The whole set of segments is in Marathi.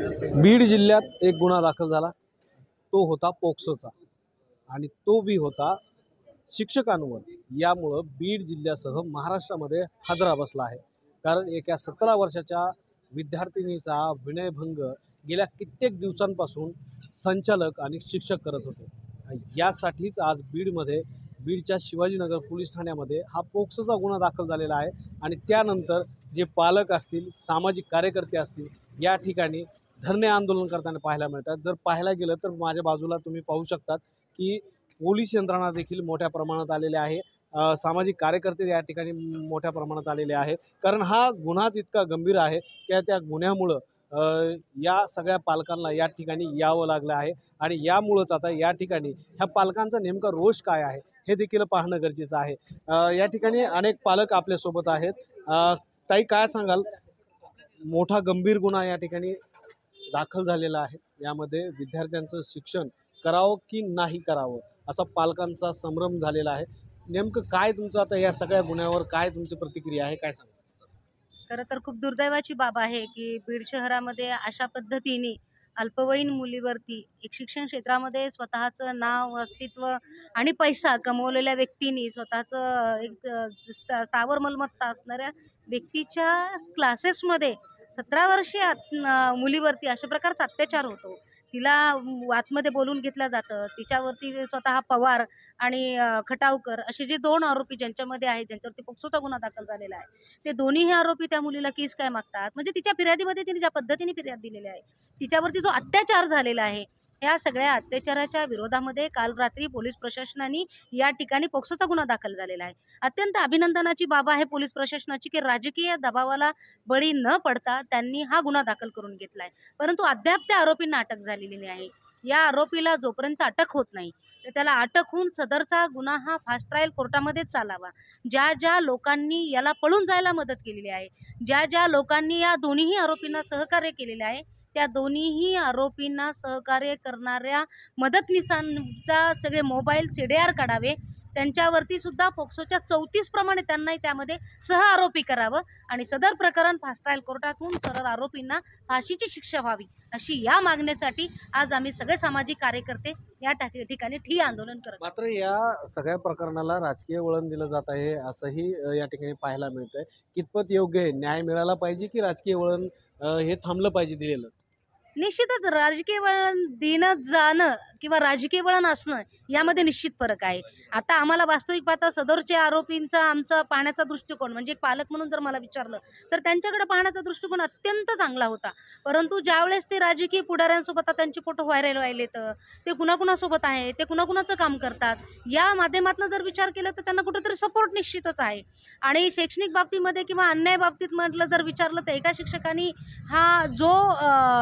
बीड जिल्ह्यात एक गुन्हा दाखल झाला। तो होता पोक्सोचा आणि तो बी होता शिक्षकांवर। यामुळे बीड जिल्ह्यासह महाराष्ट्रामध्ये हादरा बसला आहे। कारण एका 17 वर्षाच्या विद्यार्थिनीचा विनयभंग गेल्या कित्येक दिवसांपासून संचालक आणि शिक्षक करत होते। यासाठीच आज बीडच्या शिवाजीनगर पोलीस ठाण्यामध्ये हा पोक्सोचा गुन्हा दाखल झालेला आहे। आणि त्यानंतर जे पालक असतील, सामाजिक कार्यकर्ते असतील, या ठिकाणी धरणे आंदोलन करताना पाहायला मिळतात। जर पाहायला गेलं तर माझ्या बाजूला तुम्ही पाहू शकतात की पोलीस यंत्रणा देखील मोठ्या प्रमाणात आलेले आहे। सामाजिक कार्यकर्ते या ठिकाणी मोठ्या प्रमाणात आलेले आहे। कारण हा गुन्हाच इतका गंभीर आहे की त्या गुन्ह्यामुळं या सगळ्या पालकांना या ठिकाणी यावं लागलं आहे। आणि यामुळंच आता या ठिकाणी ह्या पालकांचा नेमका रोष काय आहे हे देखील पाहणं गरजेचं आहे। या ठिकाणी अनेक पालक आपल्यासोबत आहेत। ताई, काय सांगाल? मोठा गंभीर गुन्हा या ठिकाणी दाखल झालेला आहे। यामध्ये विद्यार्थ्यांचं शिक्षण करावं की नाही करावं असा पालकांचा संभ्रम झालेला आहे। नेमकं काय तुमचं आता या सगळ्या गुन्ह्यावर काय तुमची प्रतिक्रिया आहे, काय सांगा? खरं तर खूप दुर्दैवाची बाब आहे की बीड शहरामध्ये अशा पद्धतीने अल्पवयीन मुलीवरती एक शिक्षण क्षेत्रामध्ये स्वतःचं नाव, अस्तित्व आणि पैसा कमवलेल्या व्यक्तींनी स्वतःचं एक स्थावर मालमत्ता असणाऱ्या व्यक्तीच्या क्लासेसमध्ये 17 वर्षीय मुलीवरती अशा प्रकारचा अत्याचार होतो। तिला आतमध्ये बोलून घेतलं जातं। तिच्यावरती स्वतः पवार आणि खटावकर असे जे 2 आरोपी ज्यांच्यामध्ये आहेत, ज्यांच्यावरती पोक्सोचा गुन्हा दाखल झालेला आहे, ते दोन्हीही आरोपी त्या मुलीला केस काय मागतात। म्हणजे तिच्या फिर्यादीमध्ये तिने ज्या पद्धतीने फिर्याद दिलेली आहे, तिच्यावरती जो अत्याचार झालेला आहे, या सगळ्या अत्याचाराच्या विरोधामध्ये काल रात्री पोलीस प्रशासनाने या ठिकाणी पोक्सोचा गुन्हा दाखल झालेला आहे। अत्यंत अभिनंदनाची बाब आहे पोलीस प्रशासनाची की राजकीय दबावाला बळी न पडता त्यांनी हा गुन्हा दाखल करून घेतला आहे। परंतु अद्याप त्या आरोपींना अटक झालेली नाही आहे। या आरोपीला जोपर्यंत अटक होत नाही तर त्याला अटक होऊन सदरचा गुन्हा हा फास्ट ट्रायल कोर्टामध्येच चालावा। ज्या लोकांनी याला पळून जायला मदत केलेली आहे, ज्या लोकांनी या दोन्हीही आरोपींना सहकार्य केलेले आहे, त्या दोन्हीही आरोपींना सहकार्य करणाऱ्या मदतनीसांचा सगळे मोबाईल CDR काढावे। त्यांच्यावरती सुद्धा पोक्सोच्या 34 प्रमाणे त्यांनाही त्यामध्ये सह आरोपी करावं आणि सदर प्रकरण फास्ट ट्रायल कोर्टातून सरळ आरोपींना फाशीची शिक्षा व्हावी, अशी या मागणीसाठी आज आम्ही सगळे सामाजिक कार्यकर्ते या ठिकाणी ठिय्या आंदोलन करत आहोत। मात्र या सगळ्या प्रकरणाला राजकीय वळण दिलं जात आहे असंही या ठिकाणी पाहायला मिळतंय। कितपत योग्य आहे? न्याय मिळाला पाहिजे की राजकीय वळण हे थांबलं पाहिजे दिलेलं? निश्चितच राजकीय वळण देणं जाणं किंवा राजकीय वळण असणं यामध्ये निश्चित फरक आहे। आता आम्हाला वास्तविक पाहता सदरच्या आरोपींचा आमचा पाहण्याचा दृष्टिकोन म्हणजे एक पालक म्हणून जर मला विचारलं तर त्यांच्याकडे पाहण्याचा दृष्टिकोन अत्यंत चांगला होता। परंतु ज्यावेळेस ते राजकीय पुढाऱ्यांसोबत त्यांचे फोटो व्हायरल व्हायले, तर ते कुणाकुणासोबत आहे, ते कुणाकुणाचं काम करतात, या माध्यमातून जर विचार केला तर त्यांना कुठेतरी सपोर्ट निश्चितच आहे। आणि शैक्षणिक बाबतीमध्ये किंवा अन्याय बाबतीत म्हटलं जर विचारलं तर एका शिक्षकांनी हा जो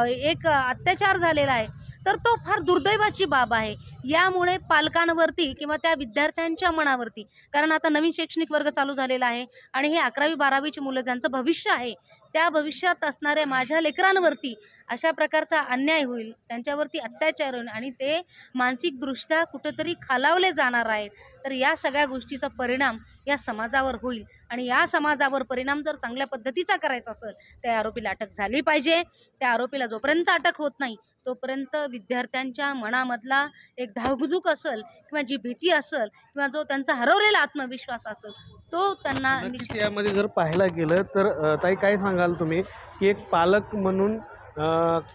एक अत्याचार झालेला आहे तर तो फार दुर्दैवाची बाब आहे। यामुळे पालकांवरती किंवा त्या विद्यार्थ्यांच्या मनावरती, कारण आता नवीन शैक्षणिक वर्ग चालू झालेला आहे आणि हे 11वी 12वीची मुलं ज्यांचं भविष्य आहे, त्या भविष्यात असणाऱ्या माझ्या लेकरांवरती अशा प्रकारचा अन्याय होईल, त्यांच्यावरती अत्याचार होईल आणि ते मानसिकदृष्ट्या कुठेतरी खालावले जाणार आहेत। तर या सगळ्या गोष्टीचा परिणाम या समाजावर होईल आणि या समाजावर परिणाम जर चांगल्या पद्धतीचा करायचा असेल त्या आरोपीला अटक झाली पाहिजे। त्या आरोपीला जोपर्यंत अटक होत नाही तोपर्यंत विद्यार्थ्यांच्या मनामधला एक धाकधूक असेल किंवा जी भीती असेल किंवा जो त्यांचा हरवलेला आत्मविश्वास असेल तो त्यांना नक्कीच यामध्ये जर पाहायला गेलं तर ताई, काय सांगाल तुम्ही की एक पालक म्हणून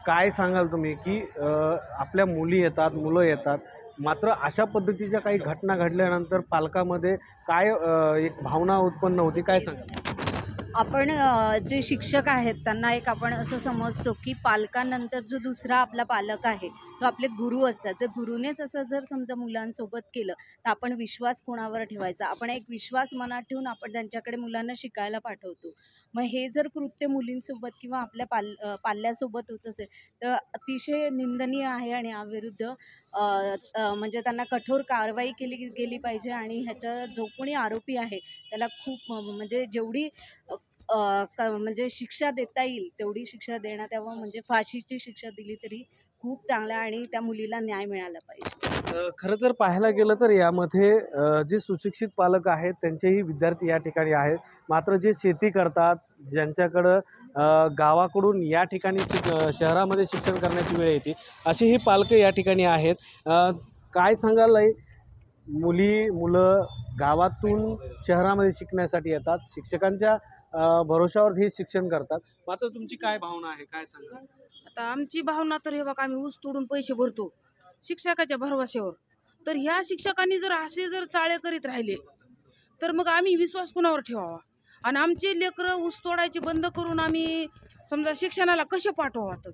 काय सांगाल तुम्ही की आपल्या मुली येतात, मुलं येतात, मात्र अशा पद्धतीच्या काही घटना घडल्यानंतर पालकामध्ये काय एक भावना उत्पन्न होती, काय सांगाल? आपण जे शिक्षक आहेत त्यांना एक आपण असं समजतो की पालकांनंतर जो दुसरा आपला पालक आहे तो आपले गुरु असतात। जर गुरुनेच असं जर समजा मुलांसोबत केलं तर आपण विश्वास कोणावर ठेवायचा? आपण एक विश्वास मनात ठेवून आपण त्यांच्याकडे मुलांना शिकायला पाठवतो। मग हे जर कृत्य मुलींसोबत किंवा आपल्या पाल्यासोबत होत असेल तर अतिशय निंदनीय आहे आणि याविरुद्ध म्हणजे त्यांना कठोर कारवाई केली गेली पाहिजे। आणि ह्याचा जो कोणी आरोपी आहे त्याला खूप म्हणजे जेवढी म्हणजे शिक्षा देता येईल तेवढी शिक्षा देण्यात यावं। म्हणजे फाशीची शिक्षा दिली तरी खूप चांगलं आणि त्या मुलीला न्याय मिळाला पाहिजे। खरं तर पाहायला गेलं तर यामध्ये जे सुशिक्षित पालक आहेत त्यांचेही विद्यार्थी या ठिकाणी आहेत, मात्र जे शेती करतात, ज्यांच्याकडं गावाकडून या ठिकाणी शहरामध्ये शिक्षण करण्याची वेळ येते, अशी ही पालकं या ठिकाणी आहेत. काय सांगाल आई? मुलं गावातून शहरामध्ये शिकण्यासाठी येतात, शिक्षकांच्या भरोशावर हे शिक्षण करतात. मात्र तुमची काय भावना आहे, काय सांगा? आता आमची भावना तर हे बघा, आम्ही ऊस तोडून पैसे भरतो शिक्षकाच्या भरवशावर. तर ह्या शिक्षकांनी जर असे जर चाळे करीत राहिले तर मग आम्ही विश्वास कुणावर ठेवावा? आणि आमचे लेकरं ऊस तोडायचे बंद करून आम्ही समजा शिक्षणाला कसे पाठवावं?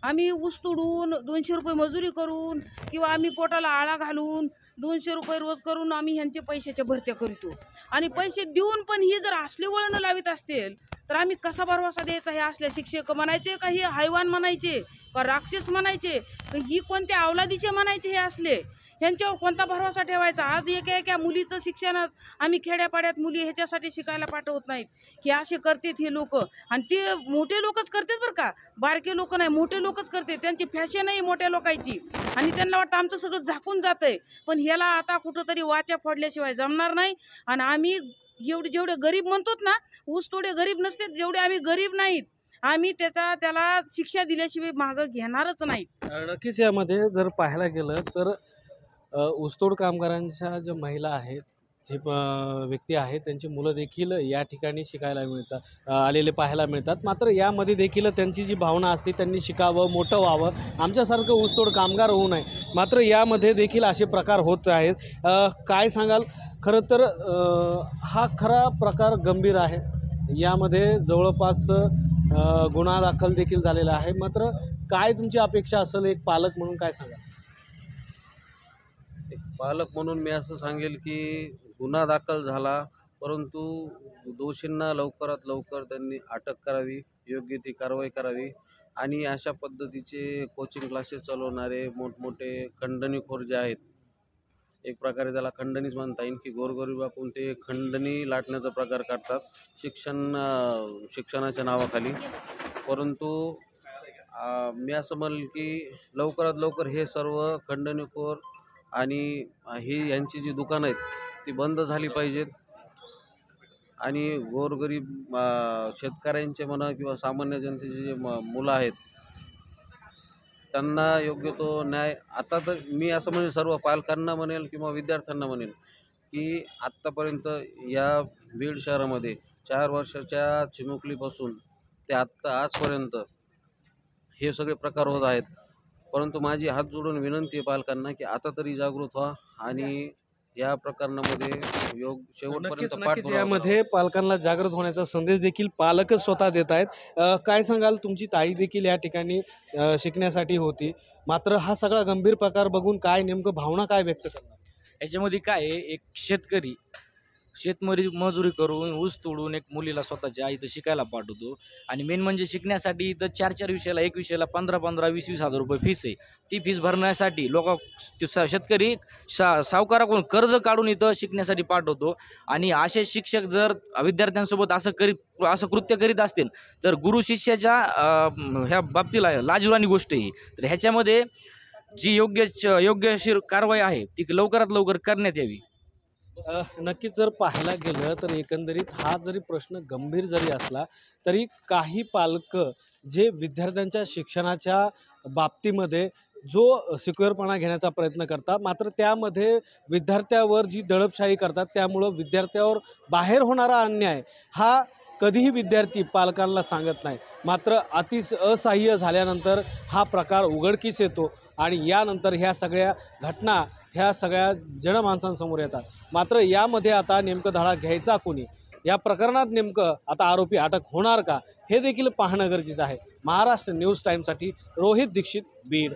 आम्ही ऊस तोडून 200 रुपये मजुरी करून किंवा आम्ही पोटाला आळा घालून 200 रुपये रोज करून आम्ही ह्यांचे पैशाच्या भरत्या करीतो. आणि पैसे देऊन पण ही जर असले वळण लावित असतील तर आम्ही कसा भरवसा द्यायचा? हे असल्या शिक्षक म्हणायचे का हे हैवान म्हणायचे का राक्षस म्हणायचे का ही कोणत्या अवलादीचे म्हणायचे? हे असले ह्यांच्यावर कोणता भरवसा ठेवायचा? आज एका मुलीचं शिक्षणात आम्ही खेड्यापाड्यात मुली ह्याच्यासाठी शिकायला पाठवत नाहीत. हे असे करतात हे लोक, आणि ते मोठे लोकच करतात बरं का, बारके लोक नाही, मोठे लोकच करते. त्यांची फॅशन आहे मोठ्या लोकांची, आणि त्यांना वाटतं आमचं सगळं झाकून जातंय. पण ह्याला आता कुठंतरी वाचा फोडल्याशिवाय जमणार नाही. आणि आम्ही जेवढे गरीब म्हणतोत ना, ऊस तोडे गरीब नसते, जेवढे आम्ही गरीब नाहीत, आम्ही त्याला शिक्षा दिल्याशिवाय मागं घेणारच नाहीत. नक्कीच यामध्ये जर पाहायला गेलं तर ऊसतोड कामगारांच्या ज्या महिला आहेत, जे व्यक्ती आहेत, त्यांची मुलं देखील या ठिकाणी शिकायला आलेले पाहायला मिळतात. मात्र यामध्ये देखील त्यांची जी भावना असते, त्यांनी शिकावं, मोठं व्हावं, आमच्यासारखं ऊसतोड कामगार होऊ नये. मात्र यामध्ये देखील असे प्रकार होत आहेत. काय सांगाल? खरं तर हा खरा प्रकार गंभीर आहे. यामध्ये जवळपास गुन्हा दाखल देखील झालेला आहे. मात्र काय तुमची अपेक्षा असेल एक पालक म्हणून, काय सांगाल? एक पालक म्हणून मी असं सांगेल की गुन्हा दाखल झाला, परंतु दोषींना लवकरात लवकर त्यांनी अटक करावी, योग्य ती कारवाई करावी. आणि अशा पद्धतीचे कोचिंग क्लासेस चालवणारे मोठमोठे खंडणीखोर जे आहेत, एक प्रकारे त्याला खंडणीच म्हणता येईल, की गोरगरिबाकडून ते खंडणी लाटण्याचा प्रकार करतात शिक्षणाच्या नावाखाली. परंतु मी असं म्हणेल की लवकरात लवकर हे सर्व खंडणीखोर आणि ही यांची जी दुकानं आहेत ती बंद झाली पाहिजेत. आणि गोरगरीब शेतकऱ्यांचे म्हणा किंवा सामान्य जनतेचे जे मुलं आहेत त्यांना योग्य तो न्याय. आता तर मी असं म्हणेल, सर्व पालकांना म्हणेल किंवा विद्यार्थ्यांना म्हणेल की आत्तापर्यंत या बीड शहरामध्ये 4 वर्षाच्या चिमुकलीपासून ते आत्ता आजपर्यंत हे सगळे प्रकार होत आहेत. परंतु माझी हात जोडून विनंती आहे पालकांना की आता तरी जागृत व्हा आणि या प्रकरणामध्ये शेवटपर्यंत नक्कीच यामध्ये पालकांना जागृत होण्याचा संदेश देखील पालकच स्वतः देत आहेत. काय सांगाल? तुमची ताई देखील या ठिकाणी शिकण्यासाठी होती. मात्र हा सगळा गंभीर प्रकार बघून काय नेमकं भावना काय व्यक्त करणार? याच्यामध्ये काय आहे, एक शेतकरी मजुरी करून ऊस तोडून एक मुलीला स्वतःच्या इथं शिकायला पाठवतो. आणि मेन म्हणजे शिकण्यासाठी इथं 4 विषयाला, एक विषयाला 15 20 हजार रुपये फीस आहे. ती फीस भरण्यासाठी शेतकरी सावकाराकडून कर्ज काढून इथं शिकण्यासाठी पाठवतो. आणि असे शिक्षक जर विद्यार्थ्यांसोबत असं कृत्य करीत असतील तर गुरु शिष्याच्या ह्या बाबतीला लाजिरवाणी गोष्ट आहे. तर ह्याच्यामध्ये जी योग्यशीर कारवाई आहे ती लवकरात लवकर करण्यात यावी. नक्कीच जर पाहायला गेलं तर एकंदरीत हा जरी प्रश्न गंभीर जरी असला तरी काही पालक जे विद्यार्थ्यांच्या शिक्षणाच्या बाबतीमध्ये जो सिक्युअरपणा घेण्याचा प्रयत्न करतात, मात्र त्यामध्ये विद्यार्थ्यावर जी दडपशाही करतात, त्यामुळं विद्यार्थ्यावर बाहेर होणारा अन्याय हा कधीही विद्यार्थी पालकांना सांगत नाही. मात्र असहाय्य झाल्यानंतर हा प्रकार उघडकीस येतो आणि यानंतर ह्या सगळ्या घटना ह्या सगळ्या जनमानसांसमोर येतात. मात्र यामध्ये आता नेमकं धडा घ्यायचा कोणी, या प्रकरणात नेमकं आता आरोपी अटक होणार का, हे देखील पाहणं गरजेचं आहे. महाराष्ट्र न्यूज टाईमसाठी रोहित दीक्षित, बीड.